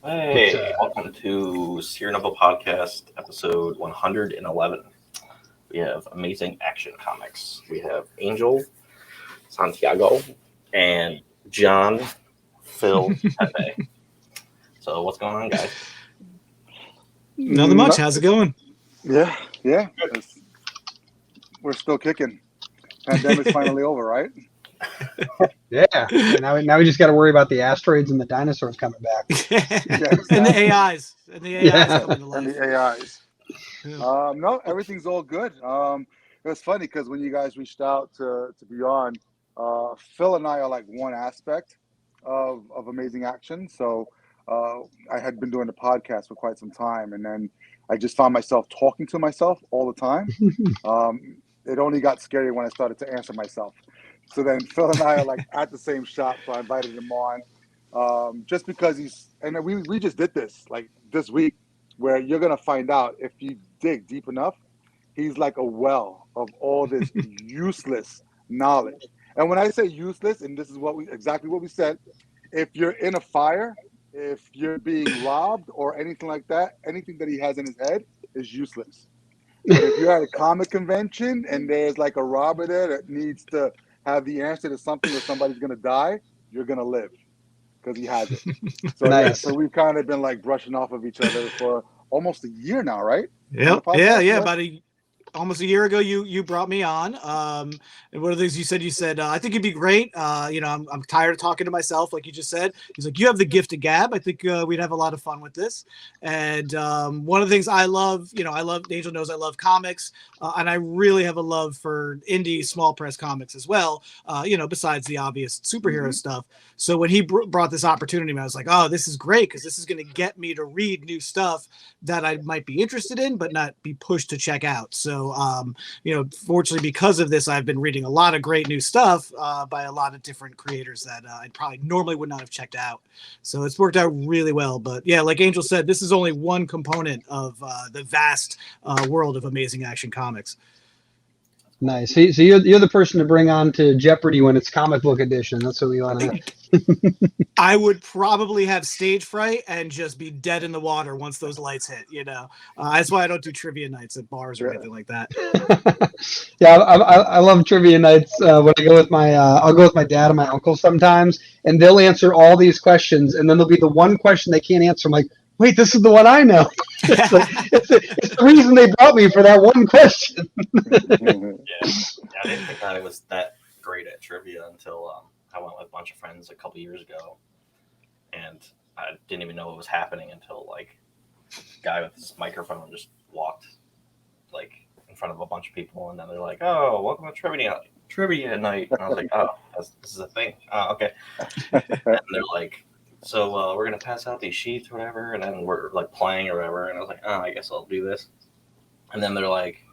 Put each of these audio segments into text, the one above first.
Hey, welcome to SeerNova Podcast, episode 111. We have amazing action comics. We have Angel, Santiago, and John, Phil, Pepe. So what's going on, guys? Nothing much. How's it going? Yeah. We're still kicking. Pandemic's finally over, right? Yeah. Now we just got to worry about the asteroids and the dinosaurs coming back. And the AIs. And the AIs coming to life. And the AIs. Yeah. No, everything's all good. It was funny because when you guys reached out to be on, Phil and I are like one aspect of Amazing Action. So I had been doing the podcast for quite some time, and then I just found myself talking to myself all the time. It only got scary when I started to answer myself. So then Phil and I are like at the same shop, so I invited him on just because we just did this like this week, where you're gonna find out if you dig deep enough, he's like a well of all this useless knowledge. And when I say useless, and this is exactly what we said, if you're in a fire, if you're being robbed or anything like that, anything that he has in his head is useless. But if you're at a comic convention and there's like a robber there that needs to have the answer to something or somebody's going to die, you're going to live because he has it. So, Nice. So we've kind of been like brushing off of each other for almost a year now, right? Yep. Yeah. About almost a year ago, you brought me on. And one of the things you said, I think it'd be great. I'm tired of talking to myself, like you just said. He's like, you have the gift of gab. I think we'd have a lot of fun with this. And one of the things I love, Angel knows I love comics, and I really have a love for indie small press comics as well. Besides the obvious superhero stuff. So when he brought this opportunity, I was like, oh, this is great because this is going to get me to read new stuff that I might be interested in, but not be pushed to check out. So, fortunately, because of this, I've been reading a lot of great new stuff by a lot of different creators that I probably normally would not have checked out. So it's worked out really well. But yeah, like Angel said, this is only one component of the vast world of Amazing Action Comics. Nice. So you're the person to bring on to Jeopardy when it's comic book edition. That's what we want to have. I would probably have stage fright and just be dead in the water once those lights hit, That's why I don't do trivia nights at bars or anything like that. Yeah, I love trivia nights when I go with I'll go with my dad and my uncle sometimes, and they'll answer all these questions, and then there'll be the one question they can't answer. I'm like, wait, this is the one I know. It's the reason they brought me for that one question. Yeah, I didn't think I was that great at trivia until I went with a bunch of friends a couple years ago, and I didn't even know what was happening until like a guy with this microphone just walked like in front of a bunch of people, and then they're like, "Oh, welcome to trivia night," and I was like, "Oh, this is a thing." Okay, and they're like, "So we're gonna pass out these sheets or whatever," and then we're like playing or whatever, and I was like, "Oh, I guess I'll do this," and then they're like,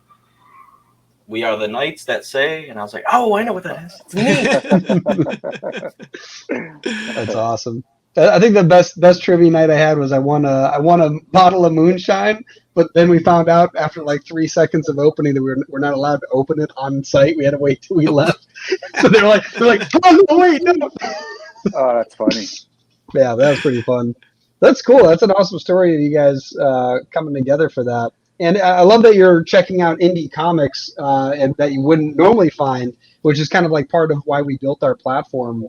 "We are the knights that say," and I was like, "Oh, I know what that is. It's me." That's awesome. I think the best trivia night I had was I won a bottle of moonshine, but then we found out after like 3 seconds of opening that we're not allowed to open it on site. We had to wait till we left. So they're like, oh, no, wait, no. Oh, that's funny. Yeah, that was pretty fun. That's cool. That's an awesome story of you guys coming together for that. And I love that you're checking out indie comics and that you wouldn't normally find, which is kind of like part of why we built our platform.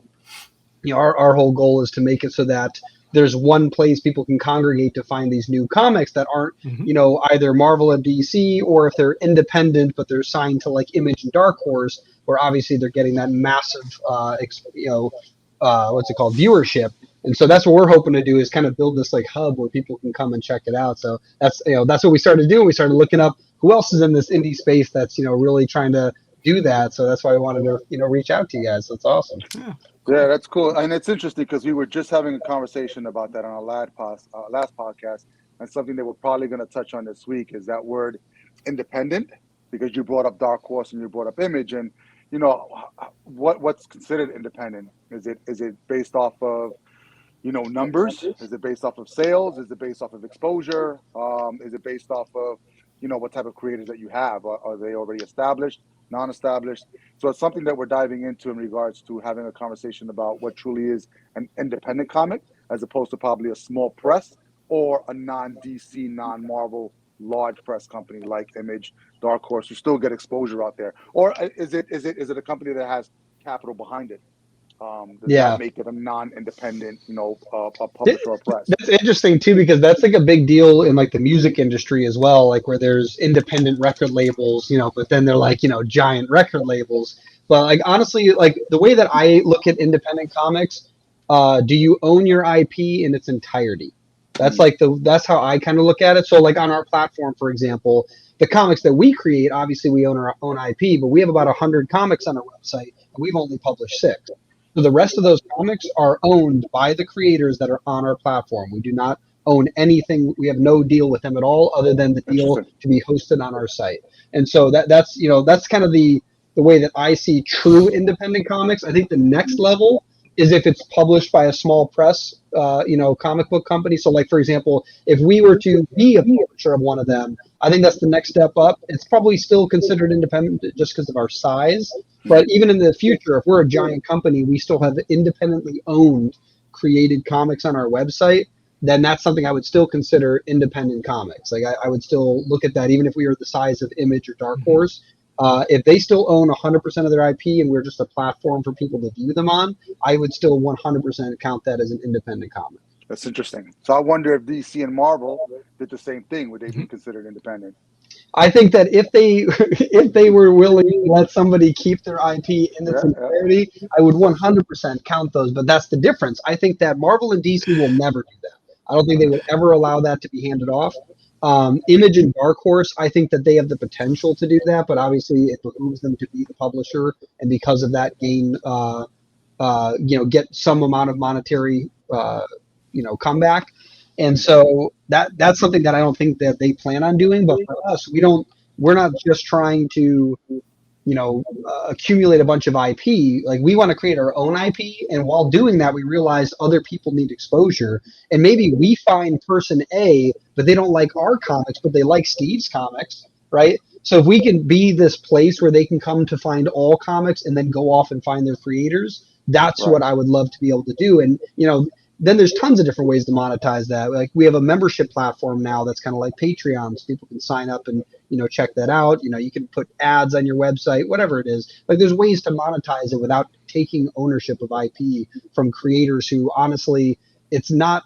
Our whole goal is to make it so that there's one place people can congregate to find these new comics that aren't, either Marvel and DC, or if they're independent but they're signed to like Image and Dark Horse, where obviously they're getting that massive, viewership. And so that's what we're hoping to do, is kind of build this like hub where people can come and check it out. So that's what we started doing. We started looking up who else is in this indie space that's, really trying to do that. So that's why we wanted to, reach out to you guys. That's awesome. Yeah, that's cool. And it's interesting because we were just having a conversation about that on our last podcast. And something that we're probably going to touch on this week is that word independent, because you brought up Dark Horse and you brought up Image. And, what's considered independent? Is it based off of, numbers? Is it based off of sales? Is it based off of exposure? Is it based off of, what type of creators that you have? Are they already established, non-established? So it's something that we're diving into in regards to having a conversation about what truly is an independent comic. as opposed to probably a small press or a non-DC, non-Marvel large press company like Image, Dark Horse. You still get exposure out there. Or is it a company that has capital behind it? Does that make it a non-independent, a publisher or press? That's interesting too, because that's like a big deal in like the music industry as well, like where there's independent record labels, but then they're like, giant record labels. But like honestly, like the way that I look at independent comics, do you own your IP in its entirety? That's like that's how I kind of look at it. So like on our platform, for example, the comics that we create, obviously we own our own IP, but we have about 100 comics on our website, and we've only published 6. So the rest of those comics are owned by the creators that are on our platform. We do not own anything. We have no deal with them at all, other than the deal to be hosted on our site. And so that's kind of the way that I see true independent comics. I think the next level is if it's published by a small press, comic book company. So like, for example, if we were to be a publisher of one of them, I think that's the next step up. It's probably still considered independent just because of our size. But even in the future, if we're a giant company, we still have independently owned created comics on our website, then that's something I would still consider independent comics. Like I would still look at that, even if we were the size of Image or Dark Horse. If they still own 100% of their IP and we're just a platform for people to view them on, I would still 100% count that as an independent comic. That's interesting. So I wonder if DC and Marvel did the same thing. Would they be considered independent? I think that if they were willing to let somebody keep their IP in its entirety, I would 100% count those. But that's the difference. I think that Marvel and DC will never do that. I don't think they would ever allow that to be handed off. Image and Dark Horse, I think that they have the potential to do that, but obviously it behooves them to be the publisher, and because of that, gain get some amount of monetary comeback. And so that's something that I don't think that they plan on doing. But for us, we're not just trying to accumulate a bunch of IP. Like we want to create our own IP, and while doing that, we realize other people need exposure, and maybe we find person A, but they don't like our comics, but they like Steve's comics, right? So if we can be this place where they can come to find all comics and then go off and find their creators, that's what I would love to be able to do. And then there's tons of different ways to monetize that. Like we have a membership platform now that's kind of like Patreon, so people can sign up and check that out. You can put ads on your website, whatever it is. Like there's ways to monetize it without taking ownership of IP from creators who honestly, it's not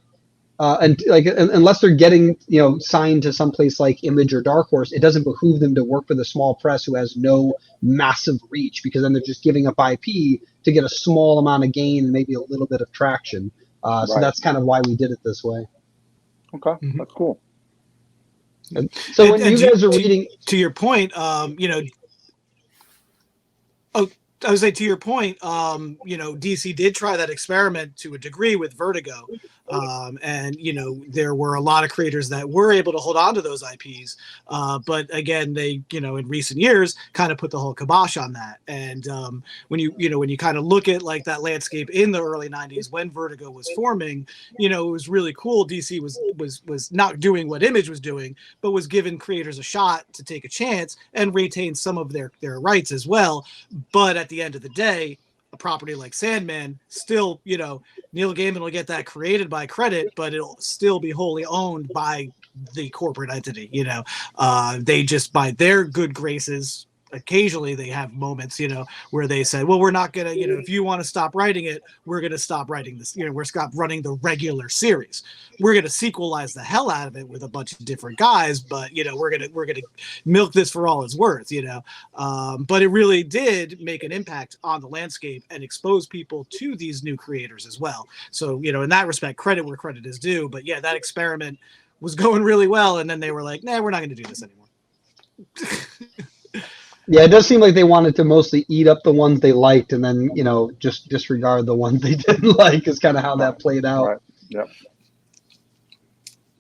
unless they're getting signed to some place like Image or Dark Horse, it doesn't behoove them to work with a small press who has no massive reach, because then they're just giving up IP to get a small amount of gain and maybe a little bit of traction. So that's kind of why we did it this way. Okay, that's cool. So when you guys are reading, to your point, I would say to your point, DC did try that experiment to a degree with Vertigo. And there were a lot of creators that were able to hold on to those IPs. But again, they, in recent years kind of put the whole kibosh on that. And when you kind of look at like that landscape in the early 90s when Vertigo was forming, it was really cool. DC was not doing what Image was doing, but was giving creators a shot to take a chance and retain some of their rights as well. But at the end of the day, a property like Sandman still, Neil Gaiman will get that created by credit, but it'll still be wholly owned by the corporate entity. They just, by their good graces, occasionally they have moments, where they say, well, we're not gonna, if you want to stop writing it, we're gonna stop writing this, we're stop running the regular series. We're gonna sequelize the hell out of it with a bunch of different guys, but we're gonna milk this for all it's worth, but it really did make an impact on the landscape and expose people to these new creators as well. So in that respect, credit where credit is due. But yeah, that experiment was going really well, and then they were like, nah, we're not gonna do this anymore. Yeah, it does seem like they wanted to mostly eat up the ones they liked and then, just disregard the ones they didn't like, is kind of how that played out. Right. Yep.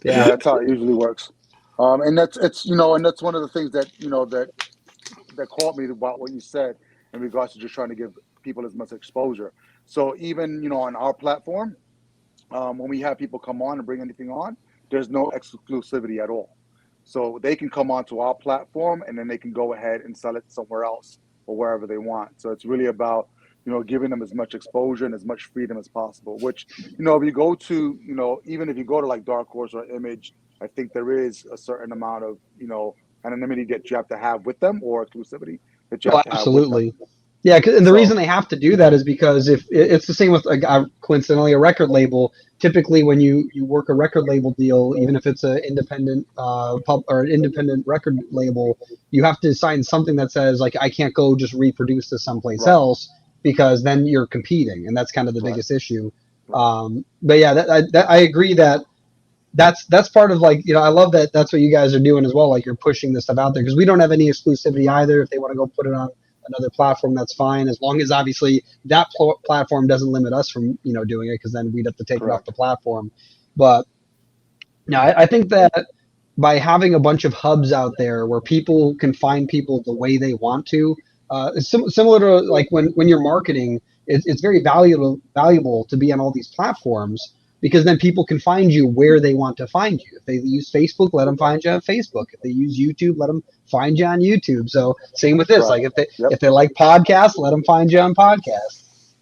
Yeah, that's how it usually works. And that's one of the things that, that caught me about what you said in regards to just trying to give people as much exposure. So even, on our platform, when we have people come on and bring anything on, there's no exclusivity at all. So they can come onto our platform and then they can go ahead and sell it somewhere else or wherever they want. So it's really about giving them as much exposure and as much freedom as possible. Which, if you go to, even if you go to like Dark Horse or Image, I think there is a certain amount of, anonymity that you have to have with them, or exclusivity that you have to have with them. Absolutely. Yeah, and the reason they have to do that is because if it's the same with coincidentally a record label. Typically, when you work a record label deal, even if it's an independent pub or an independent record label, you have to sign something that says like I can't go just reproduce this someplace else, because then you're competing, and that's kind of the biggest issue. But yeah, I agree that's part of like, I love that that's what you guys are doing as well. Like you're pushing this stuff out there, because we don't have any exclusivity either. If they want to go put it on another platform, that's fine, as long as obviously that platform doesn't limit us from doing it, because then we'd have to take it off the platform. But no, I think that by having a bunch of hubs out there where people can find people the way they want to, it's similar to like when you're marketing, it's very valuable to be on all these platforms, because then people can find you where they want to find you. If they use Facebook, let them find you on Facebook. If they use YouTube, let them find you on YouTube. So same with this. Like if they like podcasts, let them find you on podcasts.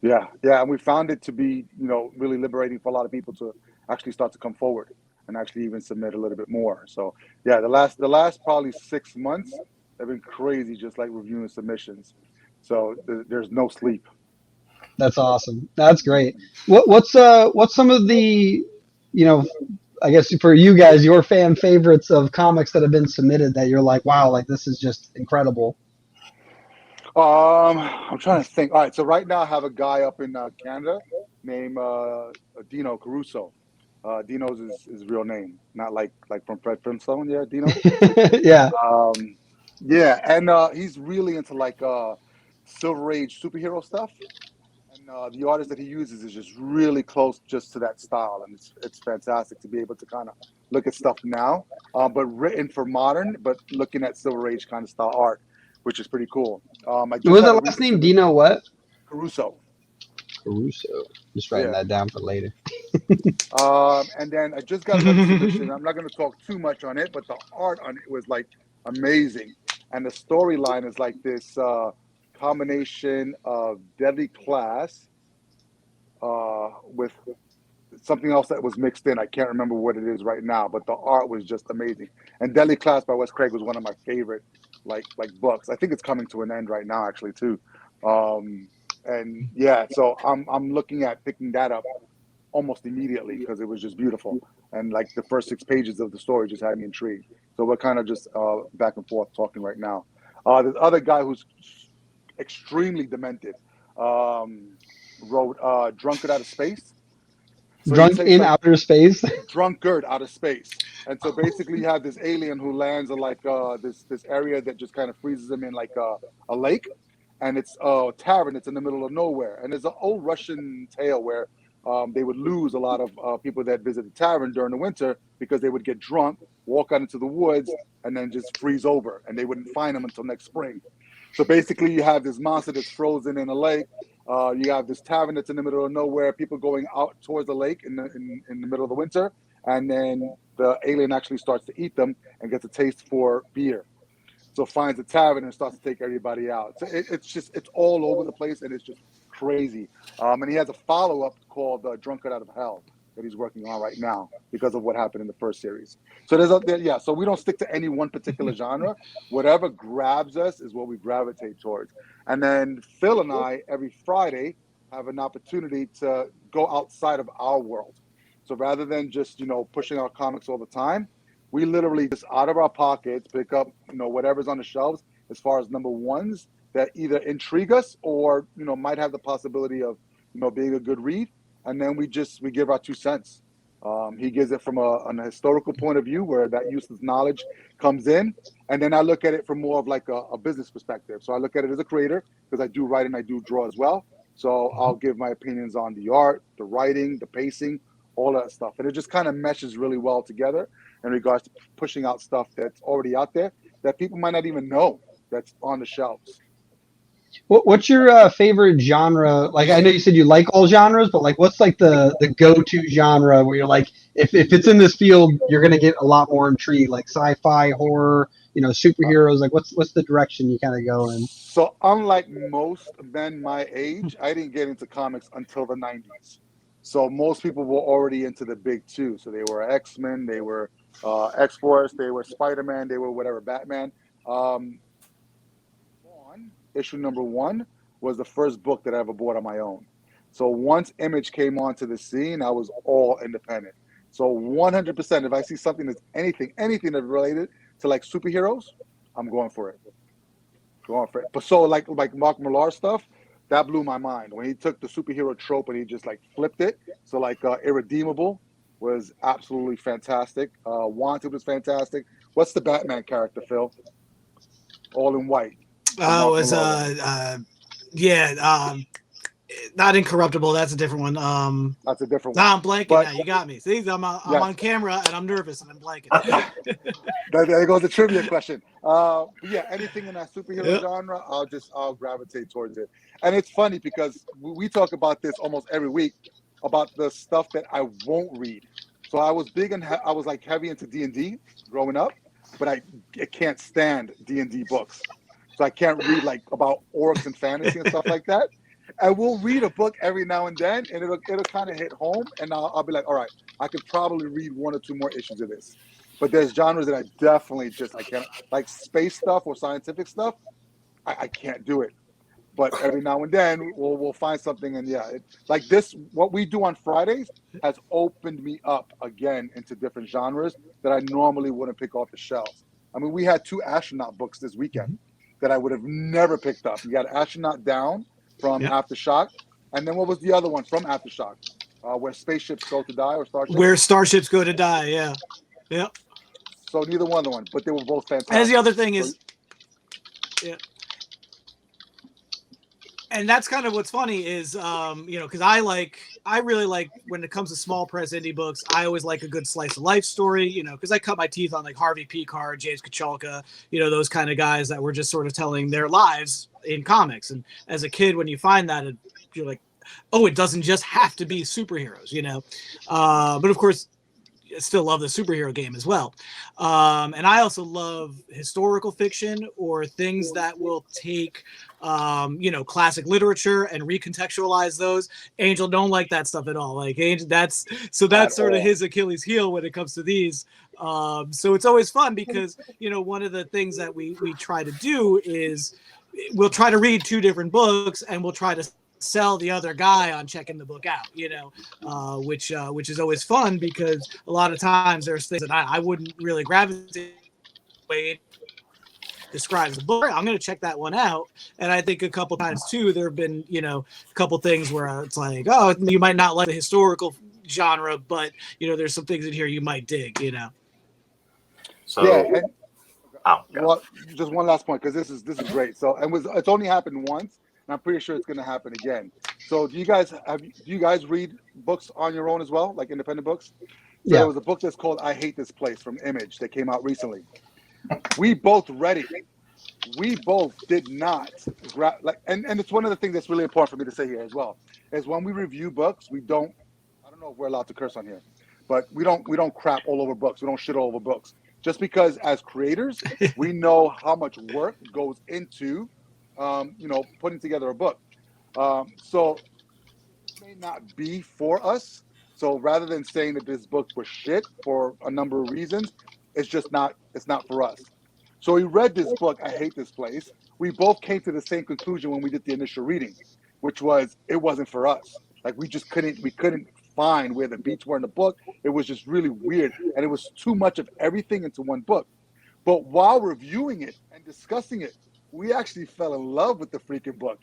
Yeah, and we found it to be, really liberating for a lot of people to actually start to come forward and actually even submit a little bit more. So yeah, the last probably 6 months have been crazy, just like reviewing submissions. So there's no sleep. That's awesome. That's great. What's some of the, I guess for you guys, your fan favorites of comics that have been submitted that you're like, wow, like this is just incredible? I'm trying to think. All right, so right now I have a guy up in Canada named Dino Caruso. Dino's his real name, not like from Fred Flintstone. Yeah, Dino. Yeah, and he's really into like Silver Age superhero stuff. And the artist that he uses is just really close just to that style, and it's fantastic to be able to kind of look at stuff now, but written for modern, but looking at Silver Age kind of style art, which is pretty cool. What was the last name? Dino what? Caruso. Just writing that down for later. And then I just got another submission. I'm not going to talk too much on it, but the art on it was like amazing, and the storyline is like this combination of Deadly Class with something else that was mixed in. I can't remember what it is right now, but the art was just amazing. And Deadly Class by Wes Craig was one of my favorite like books. I think it's coming to an end right now, actually, too. And yeah, so I'm looking at picking that up almost immediately, because it was just beautiful, and like the first 6 pages of the story just had me intrigued. So we're kind of just back and forth talking right now. The other guy who's extremely demented wrote Drunkard Out of Space. So Outer Space? Drunkard Out of Space. And so basically you have this alien who lands in like this area that just kind of freezes him in like a lake, and it's a tavern that's in the middle of nowhere. And there's an old Russian tale where they would lose a lot of people that visit the tavern during the winter, because they would get drunk, walk out into the woods, and then just freeze over, and they wouldn't find them until next spring. So basically you have this monster that's frozen in a lake. You have this tavern that's in the middle of nowhere, people going out towards the lake in the middle of the winter, and then the alien actually starts to eat them and gets a taste for beer. So finds a tavern and starts to take everybody out. So it's all over the place, and it's just crazy. And he has a follow-up called Drunkard Out of Hell that he's working on right now because of what happened in the first series. So so we don't stick to any one particular genre. Whatever grabs us is what we gravitate towards. And then Phil and I, every Friday, have an opportunity to go outside of our world. So rather than just, pushing our comics all the time, we literally just out of our pockets pick up, whatever's on the shelves as far as number ones that either intrigue us or, might have the possibility of, being a good read. And then we give our 2 cents. He gives it from an historical point of view where that useless knowledge comes in. And then I look at it from more of like a business perspective. So I look at it as a creator, because I do write and I do draw as well. So I'll give my opinions on the art, the writing, the pacing, all that stuff. And it just kind of meshes really well together in regards to pushing out stuff that's already out there that people might not even know that's on the shelves. What's your favorite genre? Like, I know you said you like all genres, but like, what's like the go-to genre where you're like, if it's in this field, you're going to get a lot more intrigue, like sci-fi, horror, superheroes? Like, what's the direction you kind of go in? So unlike most men my age, I didn't get into comics until the 90s. So most people were already into the big two. So they were X-Men, they were X-Force, they were Spider-Man, they were whatever, Batman. Issue number 1 was the first book that I ever bought on my own. So once Image came onto the scene, I was all independent. So 100%, if I see something that's anything that's related to like superheroes, I'm going for it. But so like Mark Millar stuff, that blew my mind when he took the superhero trope and he just like flipped it. So like Irredeemable was absolutely fantastic. Wanted was fantastic. What's the Batman character, Phil? All in white. Oh, it was not Incorruptible. That's a different one. That's a different one. Nah, I'm blanking now. You got me. See, I'm on camera and I'm nervous and I'm blanking. There goes the trivia question. But yeah, anything in that superhero genre, I'll gravitate towards it. And it's funny because we talk about this almost every week about the stuff that I won't read. So I was big and I was like heavy into D&D growing up, but I can't stand D&D books. So I can't read like about orcs and fantasy and stuff like that. I will read a book every now and then, and it'll kind of hit home, and I'll be like, all right, I could probably read 1 or 2 more issues of this. But there's genres that I definitely I can't, like space stuff or scientific stuff. I can't do it. But every now and then we'll find something, and like this, what we do on Fridays has opened me up again into different genres that I normally wouldn't pick off the shelves. I mean, we had 2 astronaut books this weekend that I would have never picked up. You got Astronaut Down from Aftershock, and then what was the other one from Aftershock? Where spaceships go to die, or starships? Where starships go to die, yeah. So neither one of the ones, but they were both fantastic. As the other thing is, and that's kind of what's funny is, because I really like when it comes to small press indie books, I always like a good slice of life story, because I cut my teeth on like Harvey Pekar, James Kachalka, those kind of guys that were just sort of telling their lives in comics. And as a kid, when you find that, you're like, oh, it doesn't just have to be superheroes, but of course, I still love the superhero game as well. And I also love historical fiction or things that will take, classic literature and recontextualize those. Angel don't like that stuff at all. Like Angel, that's sort of his Achilles heel when it comes to these. So it's always fun because, one of the things that we try to do is we'll try to read 2 different books and we'll try to sell the other guy on checking the book out, which is always fun because a lot of times there's things that I wouldn't really gravitate way describes the book. I'm going to check that one out. And I think a couple times too, there have been, a couple things where it's like, oh, you might not like the historical genre, but there's some things in here you might dig, So well, just one last point, because this is great. So it's only happened once. I'm pretty sure it's going to happen again. So do you guys read books on your own as well, like independent books? So there was a book that's called I Hate This Place from Image that came out recently. We both read it. We both did not and it's one of the things that's really important for me to say here as well, is when we review books, I don't know if we're allowed to curse on here, but we don't crap all over books. We don't shit all over books. Just because as creators, we know how much work goes into putting together a book. So it may not be for us. So rather than saying that this book was shit for a number of reasons, it's not for us. So we read this book, I Hate This Place. We both came to the same conclusion when we did the initial reading, which was it wasn't for us. Like we couldn't find where the beats were in the book. It was just really weird. And it was too much of everything into one book. But while reviewing it and discussing it, we actually fell in love with the freaking book.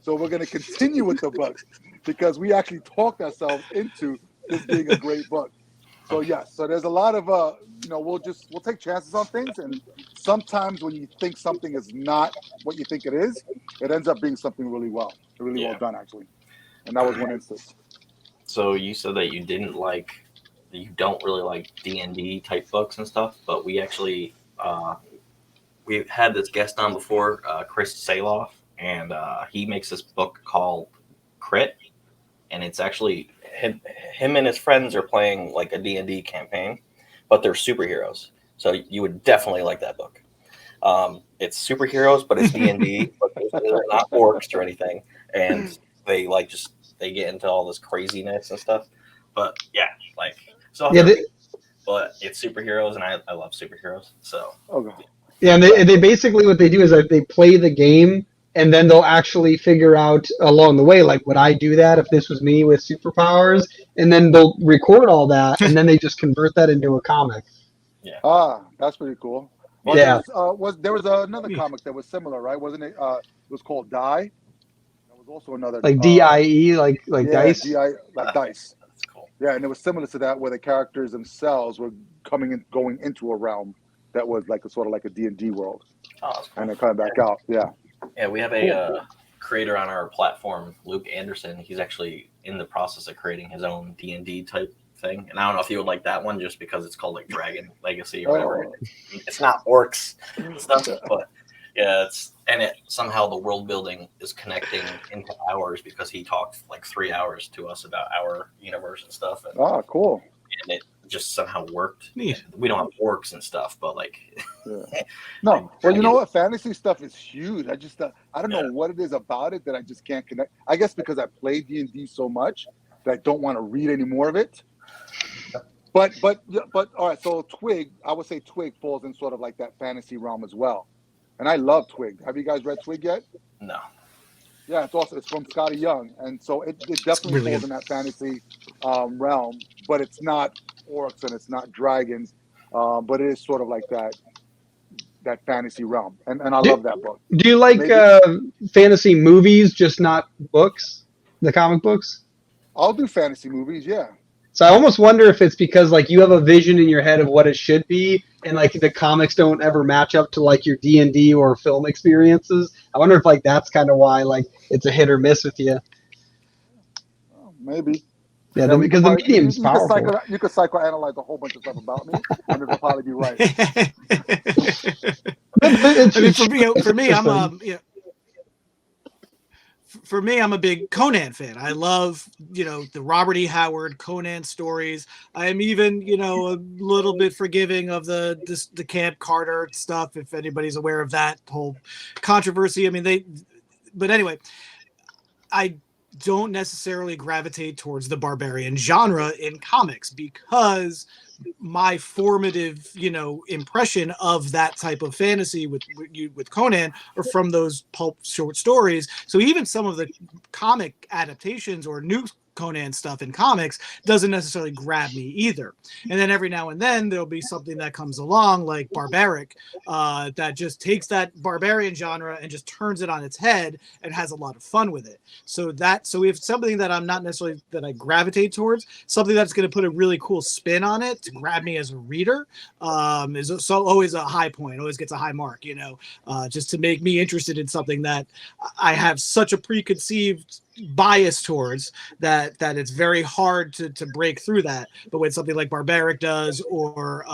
So we're going to continue with the book because we actually talked ourselves into this being a great book. So yes, so there's a lot of we'll take chances on things, and sometimes when you think something is not what you think it is, it ends up being something really well done actually. And that was one instance. So you said that you don't really like D&D type books and stuff, but we actually we had this guest on before, Chris Saloff, and he makes this book called Crit, and it's actually him and his friends are playing like a D&D campaign, but they're superheroes. So you would definitely like that book. It's superheroes, but it's D&D, but they're not orcs or anything, and they they get into all this craziness and stuff. But yeah, like but it's superheroes, and I love superheroes. So yeah, and they basically what they do is that they play the game, and then they'll actually figure out along the way, like, would I do that if this was me with superpowers? And then they'll record all that, and then they just convert that into a comic. Yeah. That's pretty cool. Well, Yeah. There was another comic that was similar, right? Wasn't it? It was called Die. That was also another Like DIE, like dice. DI, like dice. That's cool. Yeah, and it was similar to that, where the characters themselves were going into a realm that was like a sort of like a D&D world, Oh, that's cool. and then coming back out. Yeah. Yeah, we have a creator on our platform, Luke Anderson. He's actually in the process of creating his own D&D type thing, and I don't know if you would like that one, just because it's called like Dragon Legacy or whatever. It's not orcs stuff, but yeah, somehow the world building is connecting into ours, because he talked like 3 hours to us about our universe and stuff. And, Cool. And it just somehow worked. Neat. We don't have orcs and stuff, but like, No, well, you know what? Fantasy stuff is huge. I just, I don't know what it is about it that I just can't connect. I guess because I play D&D so much that I don't want to read any more of it. But all right. So Twig, I would say Twig falls in sort of like that fantasy realm as well. And I love Twig. Have you guys read Twig yet? no. Yeah, it's from Scotty Young, and so it definitely really falls good. in that fantasy realm. But it's not orcs and it's not dragons, but it is sort of like that fantasy realm, and I love that book. Do you like fantasy movies, just not books, the comic books? I'll do fantasy movies, yeah. So I almost wonder if it's because like you have a vision in your head of what it should be, and like the comics don't ever match up to like your D&D or film experiences. I wonder if like that's kind of why like it's a hit or miss with you. Maybe. Yeah, because the medium's powerful. You could psychoanalyze a whole bunch of stuff about me, and it'll probably be right. I mean, for me, I'm a big Conan fan. I love, the Robert E. Howard Conan stories. I am even, a little bit forgiving of the Camp Carter stuff, if anybody's aware of that whole controversy. I mean, but anyway, I don't necessarily gravitate towards the barbarian genre in comics, because my formative, impression of that type of fantasy with Conan are from those pulp short stories. So even some of the comic adaptations or new Conan stuff in comics doesn't necessarily grab me either. And then every now and then there'll be something that comes along like Barbaric that just takes that barbarian genre and just turns it on its head and has a lot of fun with it. So we have something that I'm not necessarily that I gravitate towards, something that's going to put a really cool spin on it to grab me as a reader is so always a high point, always gets a high mark, just to make me interested in something that I have such a preconceived bias towards that it's very hard to break through that. But when something like Barbaric does, or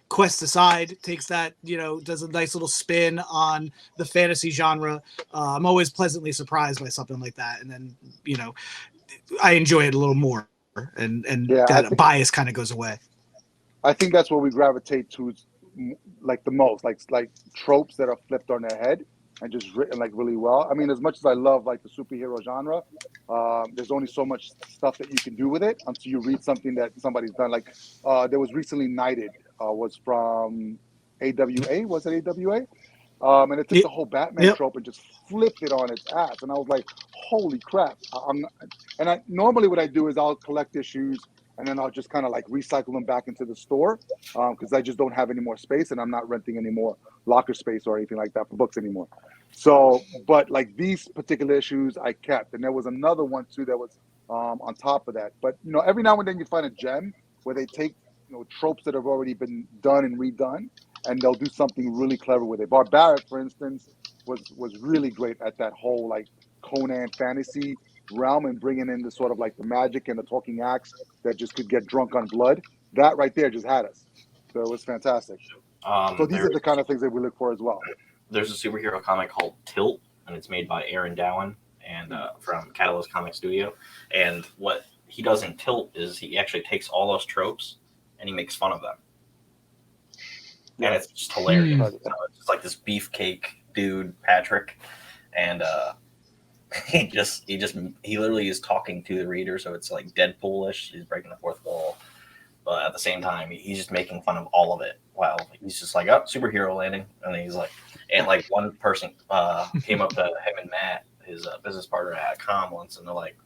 Quest Aside takes that, does a nice little spin on the fantasy genre, I'm always pleasantly surprised by something like that, and then I enjoy it a little more, and that bias kind of goes away. I think that's what we gravitate to, like the most, like tropes that are flipped on their head and just written like really well. I mean, as much as I love like the superhero genre, there's only so much stuff that you can do with it until you read something that somebody's done. Like there was recently Knighted, was from AWA. Was it AWA? And it took the whole Batman trope and just flipped it on its ass. And I was like, holy crap. Normally what I do is I'll collect issues and then I'll just kind of like recycle them back into the store because I just don't have any more space, and I'm not renting any more locker space or anything like that for books anymore. So, but like these particular issues I kept, and there was another one too that was on top of that. But every now and then you find a gem where they take tropes that have already been done and redone, and they'll do something really clever with it. Barbaric, for instance, was really great at that whole like Conan fantasy realm and bringing in the sort of like the magic and the talking axe that just could get drunk on blood. That right there just had us. So it was fantastic. So these are the kind of things that we look for as well. There's a superhero comic called Tilt, and it's made by Aaron Dowan and from Catalyst Comic Studio. And what he does in Tilt is he actually takes all those tropes and he makes fun of them. and it's just hilarious. So it's just like this beefcake dude, Patrick, and he literally is talking to the reader, so it's like Deadpoolish. He's breaking the fourth wall, but at the same time, he's just making fun of all of it. Wow, he's just like, oh, superhero landing, and then he's like, and like one person came up to him and Matt, his business partner at Com once, and they're like,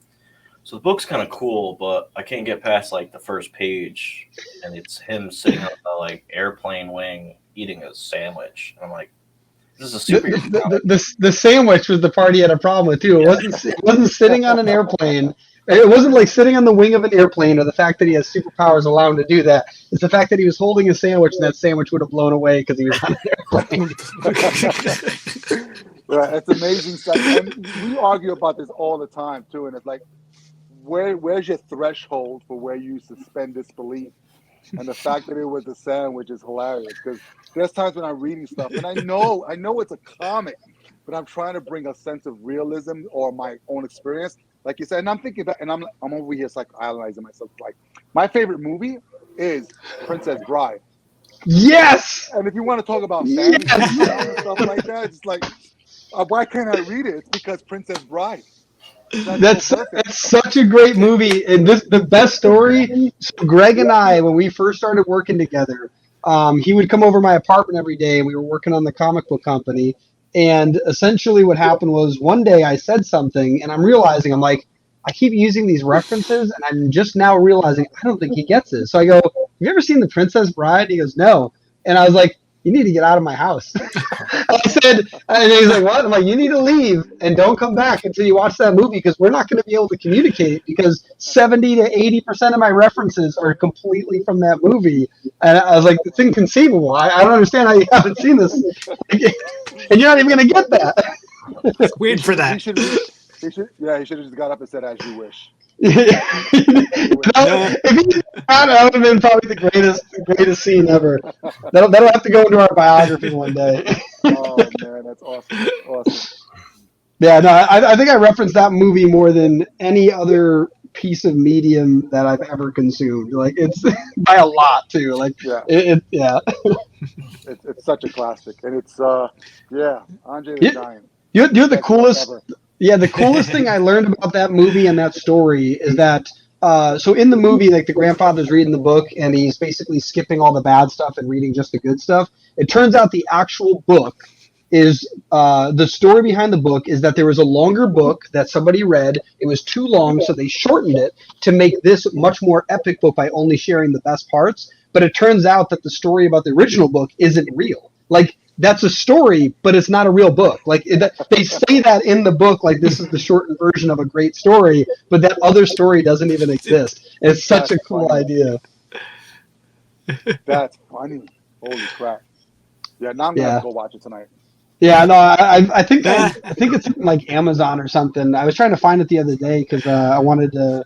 so the book's kind of cool, but I can't get past like the first page, and it's him sitting on the like airplane wing eating a sandwich. And I'm like, this is a superhero. The sandwich was the part he had a problem with too. It wasn't sitting on an airplane. It wasn't like sitting on the wing of an airplane, or the fact that he has superpowers allow him to do that. It's the fact that he was holding a sandwich, and that sandwich would have blown away because he was on an airplane. Right, it's amazing stuff. And we argue about this all the time too, and it's like, where's your threshold for where you suspend disbelief? And the fact that it was a sandwich is hilarious, because there's times when I'm reading stuff and I know it's a comic, but I'm trying to bring a sense of realism or my own experience, like you said. And I'm thinking about, and I'm over here psychoanalyzing myself. Like, my favorite movie is Princess Bride. Yes. And if you want to talk about family and stuff like that, it's like, why can't I read it? It's because Princess Bride. That's such a great movie, and the best story. So Greg and I, when we first started working together, he would come over my apartment every day, and we were working on the comic book company. And essentially, what happened was one day I said something, and I'm realizing I keep using these references, and I'm just now realizing I don't think he gets it. So I go, "Have you ever seen The Princess Bride?" He goes, "No," and I was like, "You need to get out of my house." I said, and he's like, "What?" I'm like, "You need to leave and don't come back until you watch that movie, because we're not going to be able to communicate, because 70 to 80% of my references are completely from that movie." And I was like, "It's inconceivable. I don't understand how you haven't seen this, and you're not even going to get that." Wait for that. He should have just got up and said, "As you wish." That would have been probably the greatest scene ever. That'll have to go into our biography one day. Oh man, that's awesome. Yeah, no, I think I referenced that movie more than any other piece of medium that I've ever consumed. Like, it's by a lot too. Like, yeah. It's such a classic, and it's Andre the Giant. You're the coolest. Yeah, the coolest thing I learned about that movie and that story is that, so in the movie, like, the grandfather's reading the book and he's basically skipping all the bad stuff and reading just the good stuff. It turns out the actual book is, the story behind the book is that there was a longer book that somebody read. It was too long, so they shortened it to make this much more epic book by only sharing the best parts. But it turns out that the story about the original book isn't real. Like, that's a story, but it's not a real book. Like, they say that in the book, like, this is the shortened version of a great story, but that other story doesn't even exist. It's such a cool idea. That's funny. Holy crap! Yeah, now I'm gonna go watch it tonight. Yeah, no, I think it's like Amazon or something. I was trying to find it the other day because I wanted to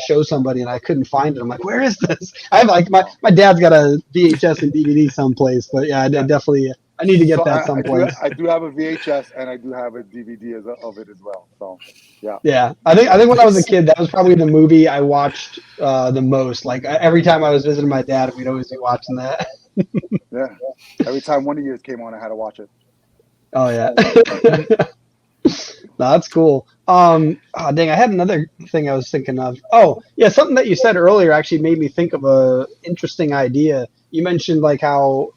show somebody, and I couldn't find it. I'm like, where is this? I have, like, my dad's got a VHS and DVD someplace, but yeah, I definitely. I need to get that someplace. I do have a VHS and I do have a DVD of it as well. So, yeah. Yeah, I think when I was a kid, that was probably the movie I watched the most. Like, every time I was visiting my dad, we'd always be watching that. Yeah. Every time one of yours came on, I had to watch it. Oh yeah. No, that's cool. Dang, I had another thing I was thinking of. Oh, yeah, something that you said earlier actually made me think of a interesting idea. You mentioned, like, how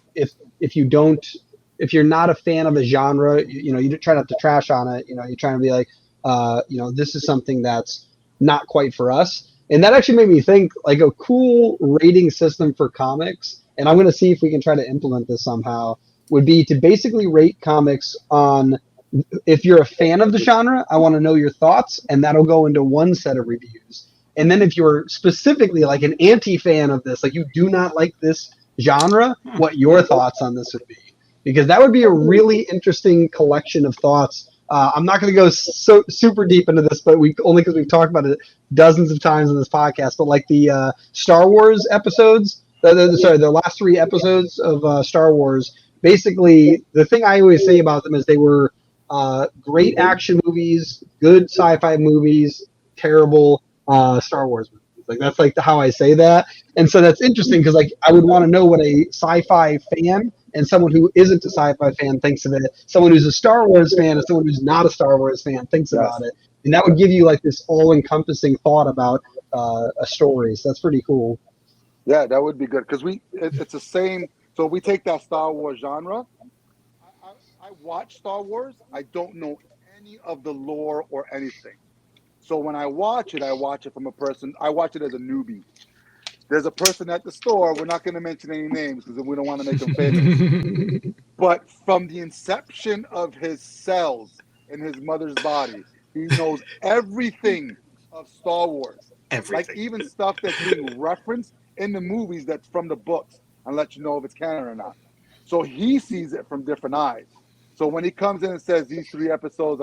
if you're not a fan of a genre, you try not to trash on it. You're trying to be like, this is something that's not quite for us. And that actually made me think, like, a cool rating system for comics, and I'm going to see if we can try to implement this somehow, would be to basically rate comics on, if you're a fan of the genre, I want to know your thoughts, and that'll go into one set of reviews. And then if you're specifically like an anti-fan of this, like, you do not like this genre, what your thoughts on this would be. Because that would be a really interesting collection of thoughts. I'm not going to go so super deep into this, but only because we've talked about it dozens of times in this podcast. But, like, the Star Wars episodes, the last 3 episodes of Star Wars, basically the thing I always say about them is they were great action movies, good sci-fi movies, terrible Star Wars movies. Like that's like how I say that. And so that's interesting because like I would want to know what a sci-fi fan and someone who isn't a sci-fi fan thinks of it. Someone who's a Star Wars fan and someone who's not a Star Wars fan thinks about it. And that would give you like this all-encompassing thought about a story. So that's pretty cool. Yeah, that would be good because it's the same. So we take that Star Wars genre. I watch Star Wars. I don't know any of the lore or anything. So when I watch it from a person. I watch it as a newbie. There's a person at the store. We're not going to mention any names because we don't want to make them famous. But from the inception of his cells in his mother's body, he knows everything of Star Wars. Everything. Like even stuff that's being referenced in the movies that's from the books and let you know if it's canon or not. So he sees it from different eyes. So when he comes in and says these 3 episodes,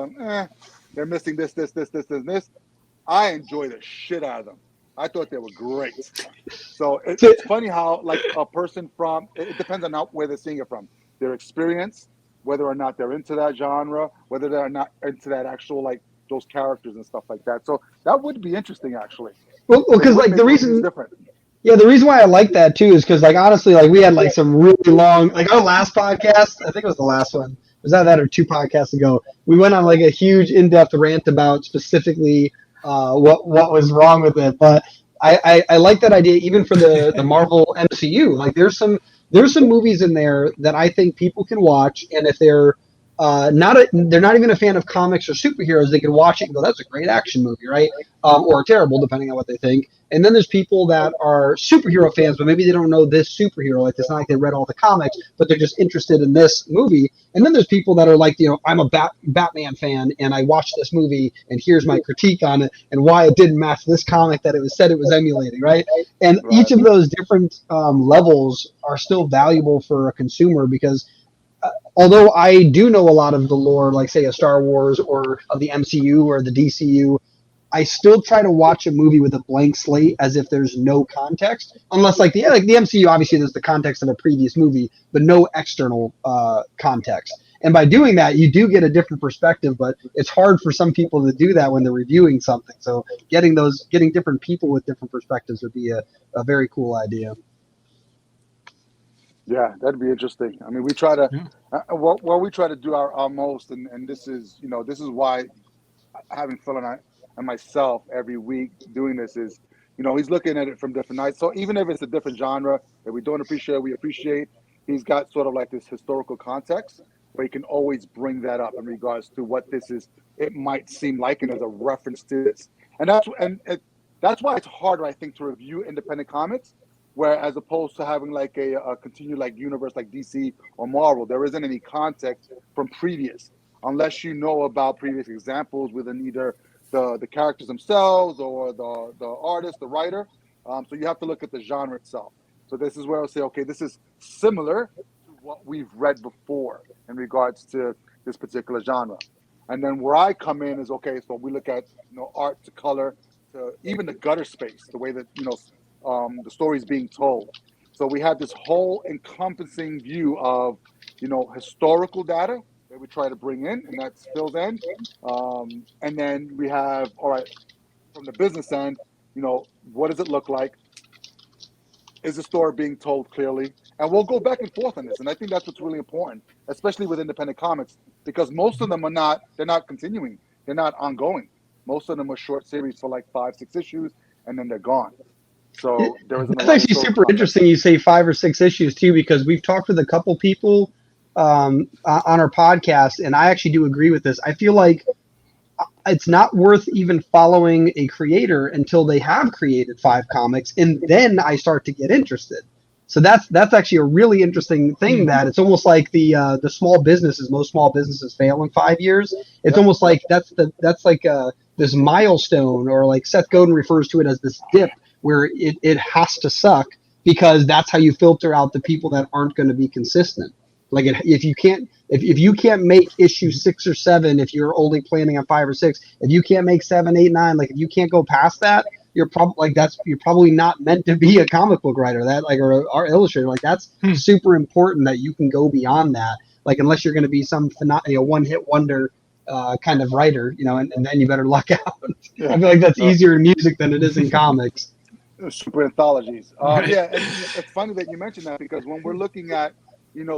they're missing this, and this, I enjoy the shit out of them. I thought they were great. So it's funny how like a person from, it depends on where they're seeing it from. Their experience, whether or not they're into that genre, whether they're not into that actual like those characters and stuff like that. So that would be interesting actually. Well, because like the reason why I like that too is because like honestly, like we had like some really long, like our last podcast, I think it was the last one. Was that or 2 podcasts ago? We went on like a huge in-depth rant about specifically what was wrong with it. But I like that idea even for the Marvel MCU. Like there's some movies in there that I think people can watch, and if they're they're not even a fan of comics or superheroes, they can watch it and go, that's a great action movie, right? Or terrible, depending on what they think. And then there's people that are superhero fans, but maybe they don't know this superhero. Like it's not like they read all the comics, but they're just interested in this movie. And then there's people that are like, I'm a Batman fan, and I watched this movie, and here's my critique on it, and why it didn't match this comic that it was said it was emulating, right? And each of those different levels are still valuable for a consumer because although I do know a lot of the lore, like say a Star Wars or of the MCU or the DCU, I still try to watch a movie with a blank slate as if there's no context, unless like the MCU, obviously there's the context of a previous movie, but no external context. And by doing that, you do get a different perspective, but it's hard for some people to do that when they're reviewing something. So getting different people with different perspectives would be a very cool idea. Yeah, that'd be interesting. I mean, we try to, we try to do our most, and this is why having Phil and myself every week doing this is, he's looking at it from different eyes. So even if it's a different genre that we don't appreciate, we appreciate, he's got sort of like this historical context where he can always bring that up in regards to what this is. It might seem like, and as a reference to this, and that's why it's harder, I think, to review independent comics. Where as opposed to having like a continued like universe like DC or Marvel, there isn't any context from previous, unless you know about previous examples within either the characters themselves or the artist, the writer. So you have to look at the genre itself. So this is where I'll say, okay, this is similar to what we've read before in regards to this particular genre. And then where I come in is, okay, so we look at art to color to even the gutter space, the way that the story is being told. So we have this whole encompassing view of, historical data that we try to bring in, and that's Phil's end. And then we have, all right, from the business end, what does it look like? Is the story being told clearly? And we'll go back and forth on this. And I think that's what's really important, especially with independent comics, because most of them they're not continuing. They're not ongoing. Most of them are short series for like 5-6 issues, and then they're gone. So there isn't. That's actually super interesting. You say 5 or 6 issues too, because we've talked with a couple people on our podcast, and I actually do agree with this. I feel like it's not worth even following a creator until they have created 5 comics, and then I start to get interested. So that's actually a really interesting thing. That it's almost like the small businesses. Most small businesses fail in 5 years. It's almost like that's like this milestone, or like Seth Godin refers to it as this dip, where it has to suck because that's how you filter out the people that aren't going to be consistent. Like if you can't make issue 6 or 7, if you're only planning on 5 or 6, if you can't make 7, 8, 9, like if you can't go past that, you're probably not meant to be a comic book writer, that like or illustrator. Like that's super important that you can go beyond that. Like unless you're going to be some one hit wonder kind of writer, and then you better luck out. I feel like that's easier in music than it is in comics. super anthologies. Right. Yeah, it's funny that you mentioned that, because when we're looking at,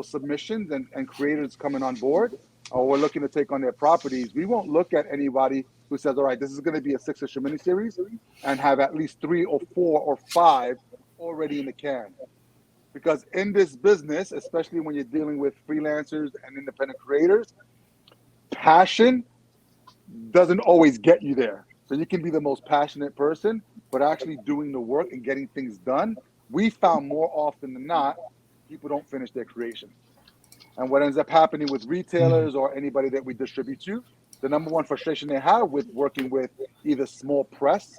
submissions and creators coming on board, or we're looking to take on their properties, we won't look at anybody who says, all right, this is going to be a 6-issue miniseries and have at least 3 or 4 or 5 already in the can. Because in this business, especially when you're dealing with freelancers and independent creators, passion doesn't always get you there. So you can be the most passionate person, but actually doing the work and getting things done, we found more often than not, people don't finish their creation. And what ends up happening with retailers or anybody that we distribute to, the number one frustration they have with working with either small press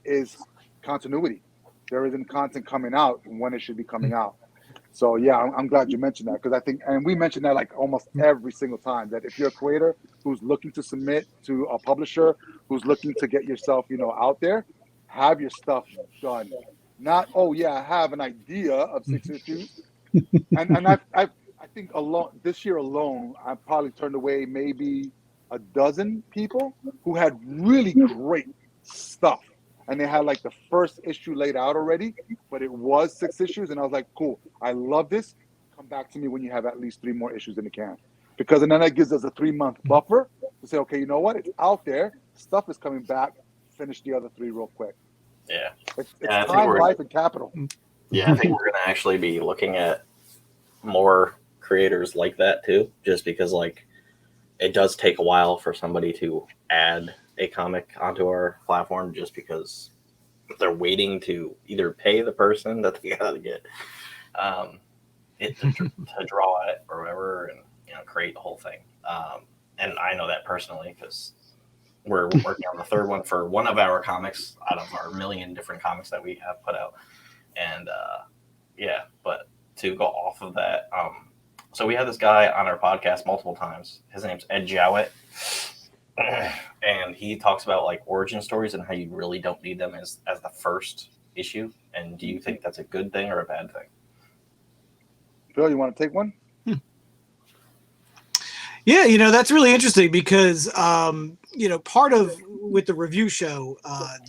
is continuity. There isn't content coming out when it should be coming out. So yeah, I'm glad you mentioned that, because I think, and we mentioned that like almost every single time, that if you're a creator who's looking to submit to a publisher, who's looking to get yourself, out there, have your stuff done. Not, oh yeah, I have an idea of 6 issues, and I think this year alone, I've probably turned away maybe a dozen people who had really great stuff. And they had like the first issue laid out already, but it was 6 issues. And I was like, cool, I love this. Come back to me when you have at least 3 more issues in the can. Because then that gives us a 3-month buffer to say, okay, you know what? It's out there. Stuff is coming back. Finish the other 3 real quick. Yeah. It's time, life, and capital. Yeah, I think we're going to actually be looking at more creators like that too, just because like it does take a while for somebody to add a comic onto our platform, just because they're waiting to either pay the person that they gotta get it to draw it or whatever, and create the whole thing. And I know that personally, because we're working on the 3rd one for one of our comics out of our million different comics that we have put out. And yeah, but to go off of that, so we had this guy on our podcast multiple times. His name's Ed Jowett. And he talks about like origin stories and how you really don't need them as the first issue. And do you think that's a good thing or a bad thing? Phil, you want to take one? Yeah, that's really interesting, because part of with the review show,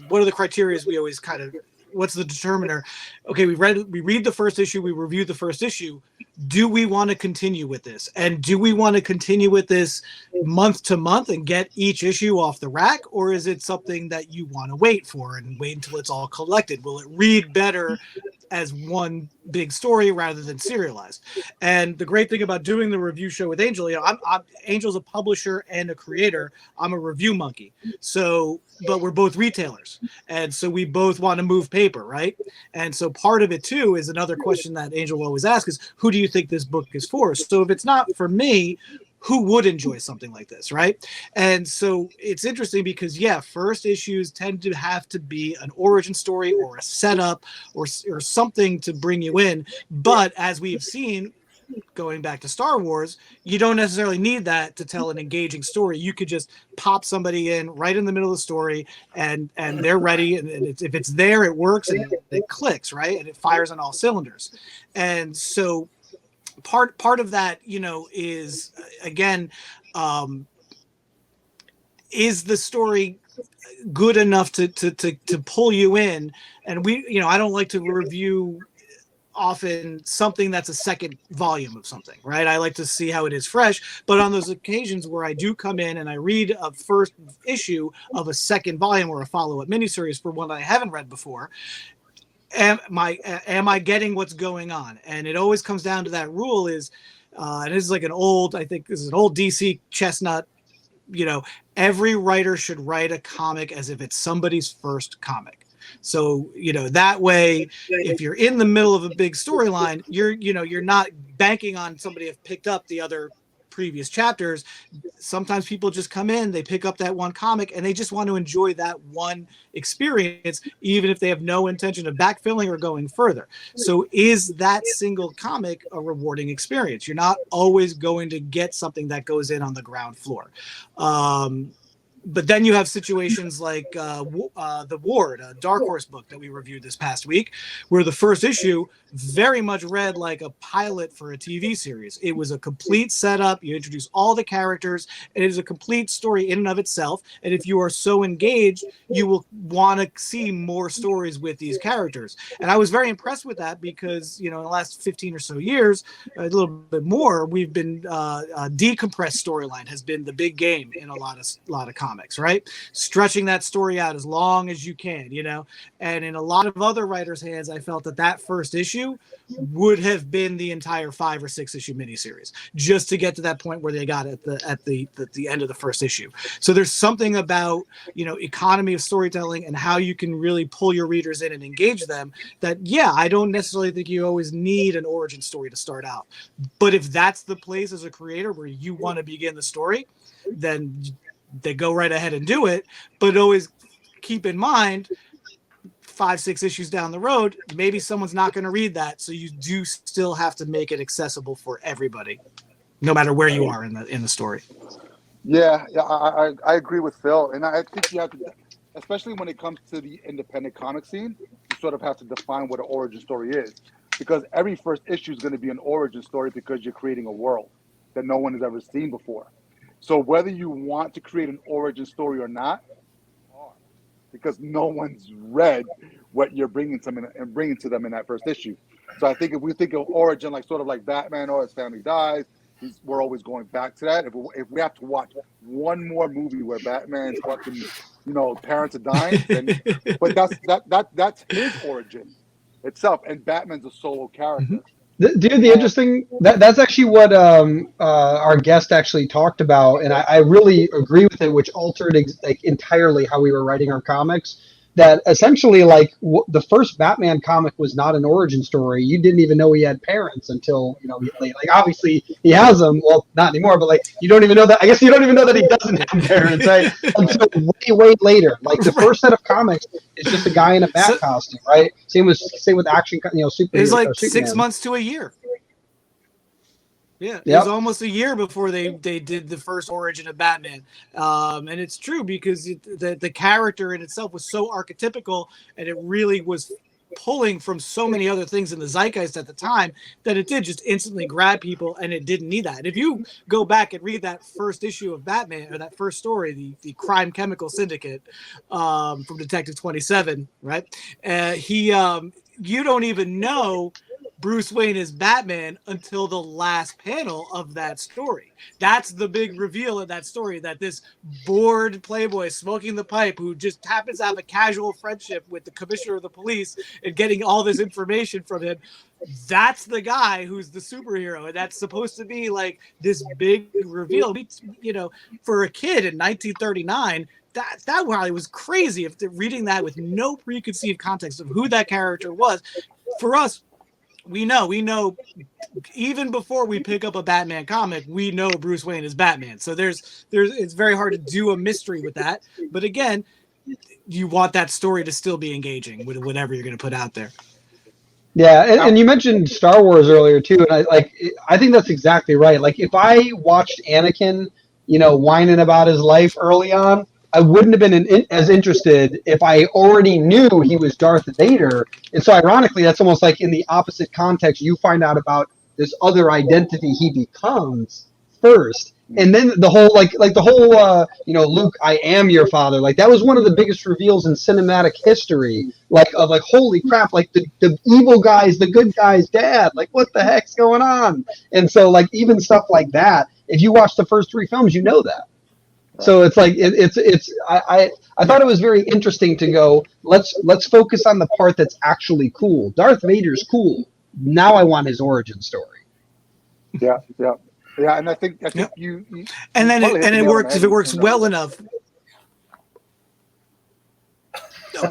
one of the criteria we always kind of, what's the determiner? Okay, we read the first issue, we review the first issue. Do we want to continue with this? And do we want to continue with this month to month and get each issue off the rack? Or is it something that you want to wait for and wait until it's all collected? Will it read better as one big story rather than serialized? And the great thing about doing the review show with Angel, Angel's a publisher and a creator. I'm a review monkey. So, but we're both retailers. And so we both want to move paper, right? And so part of it too is another question that Angel will always ask is, who do you think this book is for? So if it's not for me, who would enjoy something like this, right? And so it's interesting because, yeah, first issues tend to have to be an origin story or a setup or something to bring you in. But as we have seen, going back to Star Wars, you don't necessarily need that to tell an engaging story. You could just pop somebody in right in the middle of the story and they're ready. And if it's there, it works and it clicks, right? And it fires on all cylinders. And so part of that, is again, is the story good enough to pull you in? And I don't like to review often something that's a second volume of something, right? I like to see how it is fresh, but on those occasions where I do come in and I read a first issue of a second volume or a follow-up miniseries for one that I haven't read before, am I getting what's going on? And it always comes down to that rule is, and this is like I think this is an old DC chestnut, every writer should write a comic as if it's somebody's first comic. So, that way, if you're in the middle of a big storyline, you're not banking on somebody to have picked up the other previous chapters. Sometimes people just come in, they pick up that one comic, and they just want to enjoy that one experience, even if they have no intention of backfilling or going further. So is that single comic a rewarding experience? You're not always going to get something that goes in on the ground floor. But then you have situations like The Ward, a Dark Horse book that we reviewed this past week, where the first issue very much read like a pilot for a TV series. It was a complete setup. You introduce all the characters, and it is a complete story in and of itself. And if you are so engaged, you will want to see more stories with these characters. And I was very impressed with that because, in the last 15 or so years, a little bit more, we've been decompressed storyline has been the big game in a lot of comics, right? Stretching that story out as long as you can, and in a lot of other writers' hands, I felt that first issue would have been the entire 5 or 6 issue miniseries just to get to that point where they got at the end of the first issue. So there's something about, economy of storytelling and how you can really pull your readers in and engage them that, I don't necessarily think you always need an origin story to start out. But if that's the place as a creator where you want to begin the story, then they go right ahead and do it. But always keep in mind, 5, 6 issues down the road, maybe someone's not going to read that. So you do still have to make it accessible for everybody, no matter where you are in the story. Yeah, I agree with Phil. And I think you have to, especially when it comes to the independent comic scene, you sort of have to define what an origin story is. Because every first issue is going to be an origin story because you're creating a world that no one has ever seen before. So whether you want to create an origin story or not, because no one's read what you're bringing to them in that first issue. So I think if we think of origin like sort of like Batman or his family dies, we're always going back to that. If we have to watch one more movie where Batman's fucking parents are dying, then but that's his origin itself, and Batman's a solo character. Mm-hmm. Dude, the interesting that's actually what our guest actually talked about, and I really agree with it, which altered entirely how we were writing our comics. That essentially, the first Batman comic was not an origin story. You didn't even know he had parents until obviously he has them. Well, not anymore, but you don't even know that. I guess you don't even know that he doesn't have parents, right? Until way later. The first set of comics is just a guy in a bat costume, right? Same with action, superheroes. It was 6 months to a year. Yeah, it was almost a year before they did the first origin of Batman, and it's true because the character in itself was so archetypical, and it really was pulling from so many other things in the zeitgeist at the time that it did just instantly grab people, and it didn't need that. If you go back and read that first issue of Batman, or that first story, the Crime Chemical Syndicate from Detective 27, right? You don't even know Bruce Wayne is Batman until the last panel of that story. That's the big reveal of that story, that this bored playboy smoking the pipe who just happens to have a casual friendship with the commissioner of the police and getting all this information from him, that's the guy who's the superhero. And that's supposed to be this big reveal. For a kid in 1939, that probably was crazy if they're reading that with no preconceived context of who that character was. For us, we know even before we pick up a Batman comic, we know Bruce Wayne is Batman. So it's very hard to do a mystery with that. But again, you want that story to still be engaging with whatever you're going to put out there. Yeah, and you mentioned Star Wars earlier too, and I think that's exactly right. If I watched Anakin, whining about his life early on, I wouldn't have been as interested if I already knew he was Darth Vader. And so ironically, that's almost like in the opposite context, you find out about this other identity he becomes first. And then the whole, Luke, I am your father. That was one of the biggest reveals in cinematic history, holy crap, the evil guy's the good guy's dad. What the heck's going on? And so, even stuff like that, if you watch the first 3 films, you know that. So it's I thought it was very interesting to go, let's focus on the part that's actually cool. Darth Vader's cool. Now I want his origin story. Yeah, and I think you and then it works if it works well enough.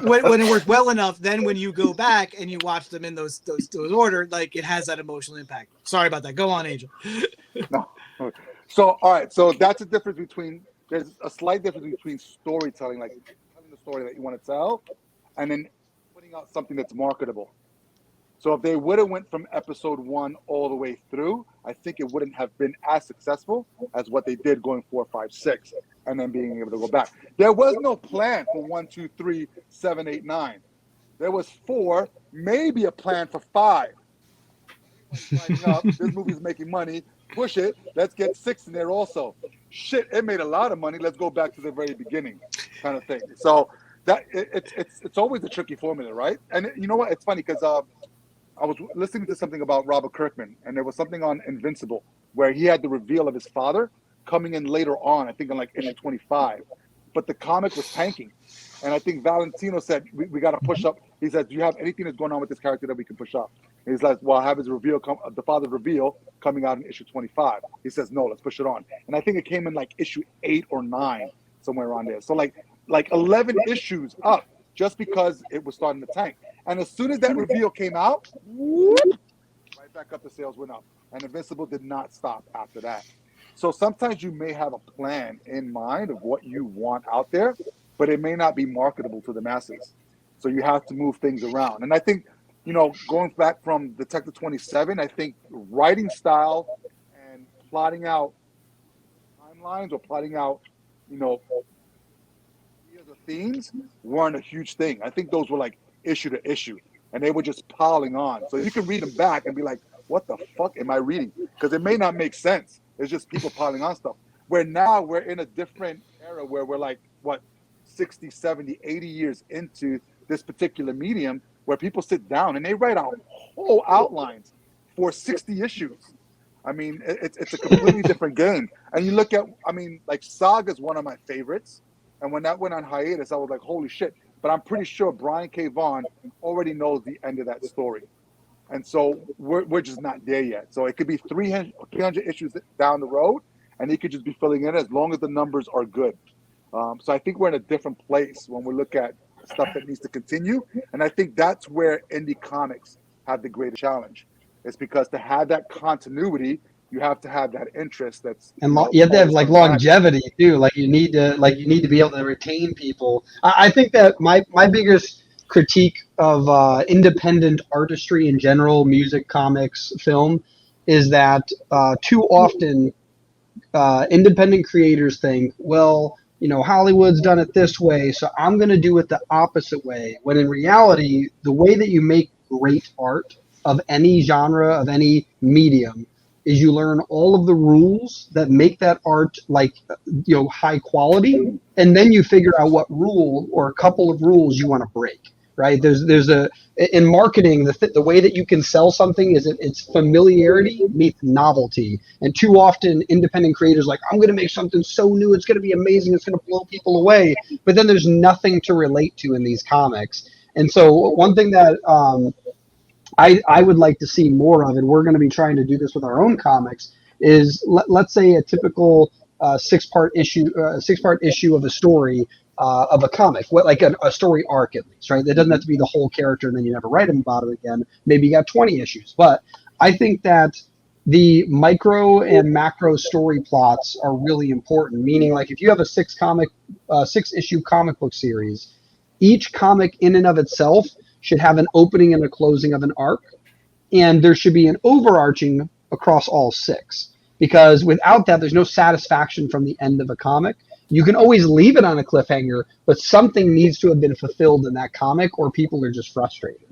When it worked well enough, then when you go back and you watch them in those order, it has that emotional impact. Sorry about that. Go on, Angel. No. So all right, so that's the difference between. There's a slight difference between storytelling, telling the story that you want to tell, and then putting out something that's marketable. So if they would have went from episode 1 all the way through, I think it wouldn't have been as successful as what they did going 4, 5, 6, and then being able to go back. There was no plan for 1, 2, 3, 7, 8, 9. There was 4, maybe a plan for 5. Up, this movie's making money. Push it. Let's get 6 in there also. Shit, it made a lot of money. Let's go back to the very beginning, kind of thing. So that it's always a tricky formula, right? And you know what? It's funny because I was listening to something about Robert Kirkman, and there was something on Invincible where he had the reveal of his father coming in later on, I think in like issue 25. But the comic was tanking. And I think Valentino said, we got to push up. He says, do you have anything that's going on with this character that we can push up? And he's like, well, I have his reveal, the father's reveal coming out in issue 25. He says, no, let's push it on. And I think it came in like issue 8 or 9, somewhere around there. So like 11 issues up just because it was starting to tank. And as soon as that reveal came out, whoop, right back up, the sales went up. And Invincible did not stop after that. So sometimes you may have a plan in mind of what you want out there, but it may not be marketable to the masses. So you have to move things around. And I think, going back from Detective 27, I think writing style and plotting out timelines or plotting out, ideas or themes weren't a huge thing. I think those were like issue to issue, and they were just piling on. So you can read them back and be like, what the fuck am I reading? Because it may not make sense. It's just people piling on stuff. Where now we're in a different era where we're like, 60, 70, 80 years into this particular medium, where people sit down and they write out whole outlines for 60 issues. I mean, it's a completely different game. And you look at, like Saga's one of my favorites. And when that went on hiatus, I was like, holy shit. But I'm pretty sure Brian K. Vaughan already knows the end of that story. And so we're just not there yet. So it could be 300 issues down the road, and he could just be filling in as long as the numbers are good. So I think we're in a different place when we look at stuff that needs to continue. And I think that's where indie comics have the greatest challenge. It's because to have that continuity, you have to have that interest. You have to have like longevity too. Like you need to be able to retain people. I think that my biggest critique of independent artistry in general, music, comics, film, is that too often independent creators think, well, Hollywood's done it this way, so I'm going to do it the opposite way. When in reality, the way that you make great art of any genre, of any medium, is you learn all of the rules that make that art high quality, and then you figure out what rule or a couple of rules you want to break. Right? In marketing, the way that you can sell something is it's familiarity meets novelty. And too often independent creators I'm going to make something so new, it's going to be amazing, it's going to blow people away. But then there's nothing to relate to in these comics. And so one thing that I would like to see more of, and we're going to be trying to do this with our own comics, is let's say a typical six-part issue of a story. Of a comic, like a story arc at least, right? That doesn't have to be the whole character and then you never write them about it again. Maybe you got 20 issues. But I think that the micro and macro story plots are really important, meaning like if you have a 6-issue comic book series, each comic in and of itself should have an opening and a closing of an arc, and there should be an overarching across all 6. Because without that, there's no satisfaction from the end of a comic. You can always leave it on a cliffhanger, but something needs to have been fulfilled in that comic, or people are just frustrated.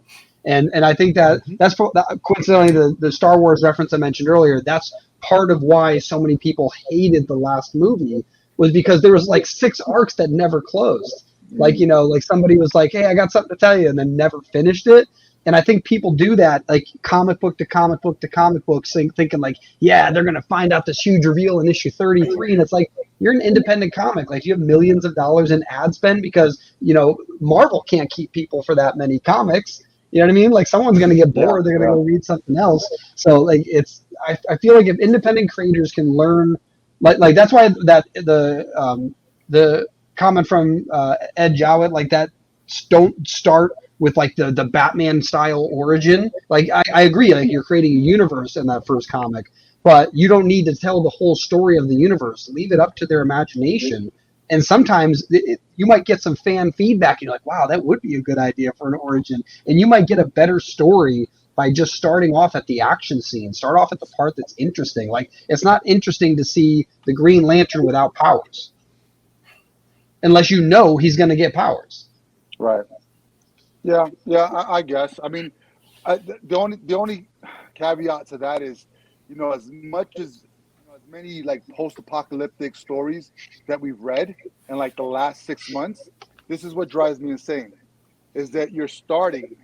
And I think that's coincidentally the Star Wars reference I mentioned earlier. That's part of why so many people hated the last movie, was because there was 6 arcs that never closed. Like somebody was like, hey, I got something to tell you, and then never finished it. And I think people do that, comic book to comic book to comic book, thinking yeah, they're going to find out this huge reveal in issue 33. And it's you're an independent comic. You have millions of dollars in ad spend because, Marvel can't keep people for that many comics. You know what I mean? Someone's going to get bored. They're going to go read something else. So I feel like if independent creators can learn, that's why the comment from Ed Jowett, that don't start with the Batman style origin. I agree, you're creating a universe in that first comic, but you don't need to tell the whole story of the universe. Leave it up to their imagination. And sometimes you might get some fan feedback. You're like, wow, that would be a good idea for an origin. And you might get a better story by just starting off at the action scene. Start off at the part that's interesting. Like, it's not interesting to see the Green Lantern without powers, unless you know he's going to get powers. Right. Yeah. I guess. I mean, the only caveat to that is, as much as as many like post-apocalyptic stories that we've read in like the last 6 months, this is what drives me insane, is that you're starting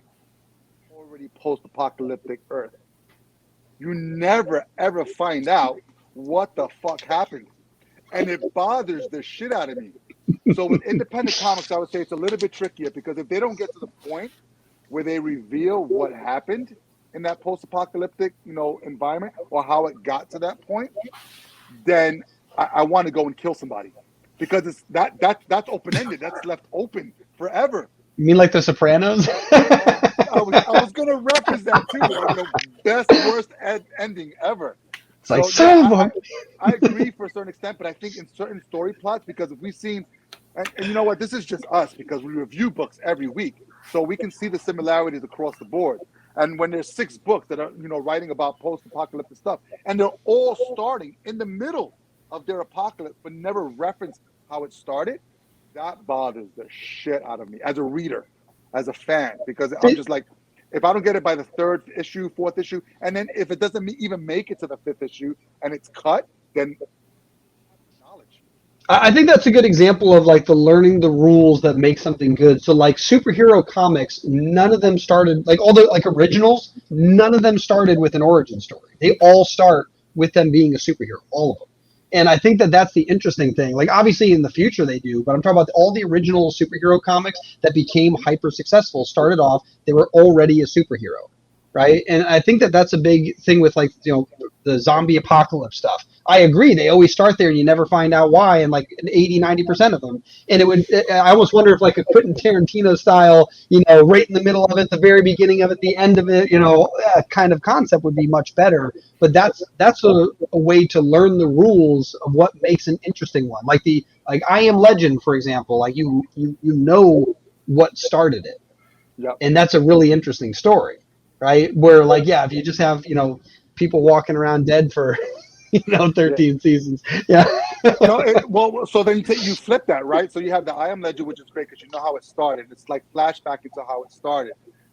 already post-apocalyptic Earth. You never ever find out what the fuck happened, and it bothers the shit out of me. So with independent comics, I would say it's a little bit trickier, because if they don't get to the point where they reveal what happened in that post-apocalyptic, environment, or how it got to that point, then I want to go and kill somebody, because it's that's open-ended. That's left open forever. You mean like The Sopranos? I was going to reference that too, like the best, worst ending ever. It's like, I agree for a certain extent, but I think in certain story plots, because if we've seen, and you know what, this is just us, because we review books every week, so we can see the similarities across the board. And when there's 6 books that are, writing about post-apocalyptic stuff, and they're all starting in the middle of their apocalypse, but never reference how it started, that bothers the shit out of me as a reader, as a fan, because I'm just like, if I don't get it by the 3rd issue, 4th issue, and then if it doesn't even make it to the 5th issue and it's cut, then knowledge. I think that's a good example of like the learning the rules that make something good. So like superhero comics, none of them started, like all the like originals, none of them started with an origin story. They all start with them being a superhero, all of them. And I think that that's the interesting thing. Like, obviously in the future they do, but I'm talking about all the original superhero comics that became hyper successful started off, they were already a superhero, right? And I think that that's a big thing with like, the zombie apocalypse stuff. I agree. They always start there and you never find out why, and like 80-90% of them. And I almost wonder if like a Quentin Tarantino style, right in the middle of it, the very beginning of it, the end of it, kind of concept would be much better. But that's a way to learn the rules of what makes an interesting one. Like I Am Legend, for example, like you know what started it. Yep. And that's a really interesting story, right? Where like, yeah, if you just have, people walking around dead for 13 seasons. Yeah. So then you flip that, right? So you have the I Am Legend, which is great because you know how it started. It's like flashback into how it started.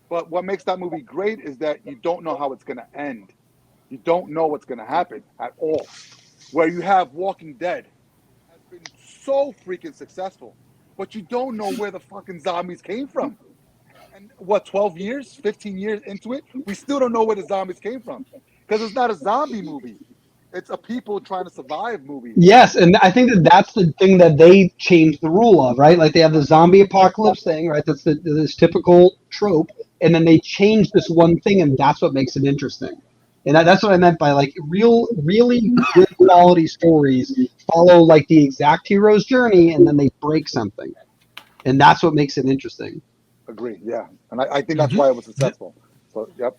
But what makes that movie great is that you don't know how it's going to end. You don't know what's going to happen at all. Where you have Walking Dead has been so freaking successful, but you don't know where the fucking zombies came from. And 12 years, 15 years into it, we still don't know where the zombies came from. Because it's not a zombie movie. It's a people trying to survive movie. Yes, and I think that that's the thing that they changed the rule of, right? Like they have the zombie apocalypse thing, right? That's this typical trope. And then they change this one thing, and that's what makes it interesting. And that's what I meant by like really good quality stories follow like the exact hero's journey, and then they break something. And that's what makes it interesting. Agree, yeah. And I think that's why it was successful. So, yep.